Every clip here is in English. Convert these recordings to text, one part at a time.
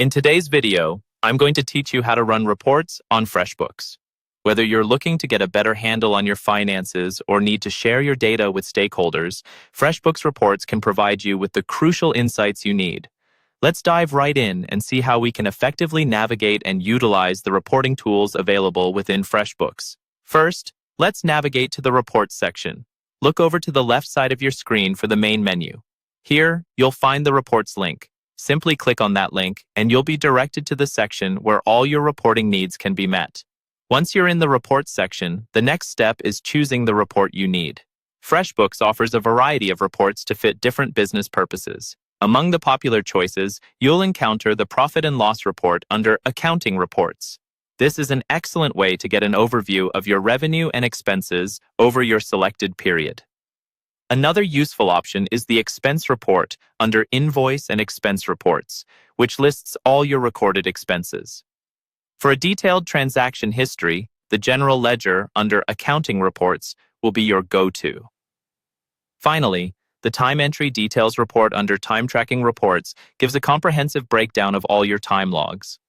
In today's video, I'm going to teach you how to run reports on Freshbooks. Whether you're looking to get a better handle on your finances or need to share your data with stakeholders, Freshbooks reports can provide you with the crucial insights you need. Let's dive right in and see how we can effectively navigate and utilize the reporting tools available within Freshbooks. First, let's navigate to the Reports section. Look over to the left side of your screen for the main menu. Here, you'll find the Reports link. Simply click on that link, and you'll be directed to the section where all your reporting needs can be met. Once you're in the Reports section, the next step is choosing the report you need. Freshbooks offers a variety of reports to fit different business purposes. Among the popular choices, you'll encounter the Profit and Loss report under Accounting Reports. This is an excellent way to get an overview of your revenue and expenses over your selected period. Another useful option is the Expense Report under Invoice and Expense Reports, which lists all your recorded expenses. For a detailed transaction history, the General Ledger under Accounting Reports will be your go-to. Finally, the Time Entry Details report under Time Tracking Reports gives a comprehensive breakdown of all your time logs.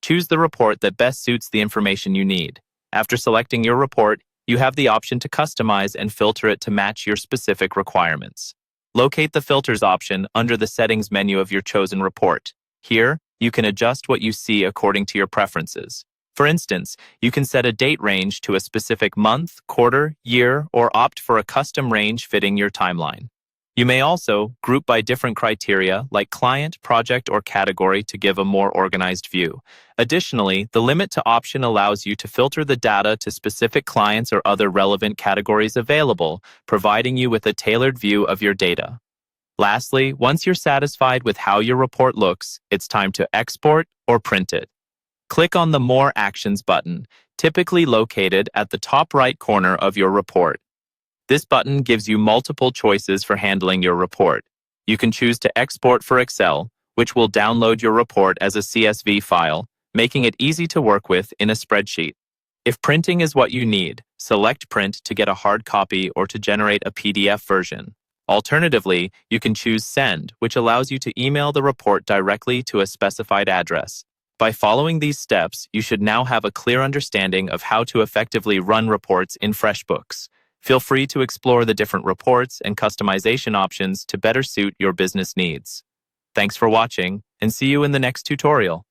Choose the report that best suits the information you need. After selecting your report, you have the option to customize and filter it to match your specific requirements. Locate the Filters option under the Settings menu of your chosen report. Here, you can adjust what you see according to your preferences. For instance, you can set a date range to a specific month, quarter, year, or opt for a custom range fitting your timeline. You may also group by different criteria like client, project, or category to give a more organized view. Additionally, the Limit to option allows you to filter the data to specific clients or other relevant categories available, providing you with a tailored view of your data. Lastly, once you're satisfied with how your report looks, it's time to export or print it. Click on the More Actions button, typically located at the top right corner of your report. This button gives you multiple choices for handling your report. You can choose to export for Excel, which will download your report as a CSV file, making it easy to work with in a spreadsheet. If printing is what you need, select Print to get a hard copy or to generate a PDF version. Alternatively, you can choose Send, which allows you to email the report directly to a specified address. By following these steps, you should now have a clear understanding of how to effectively run reports in Freshbooks. Feel free to explore the different reports and customization options to better suit your business needs. Thanks for watching, and see you in the next tutorial.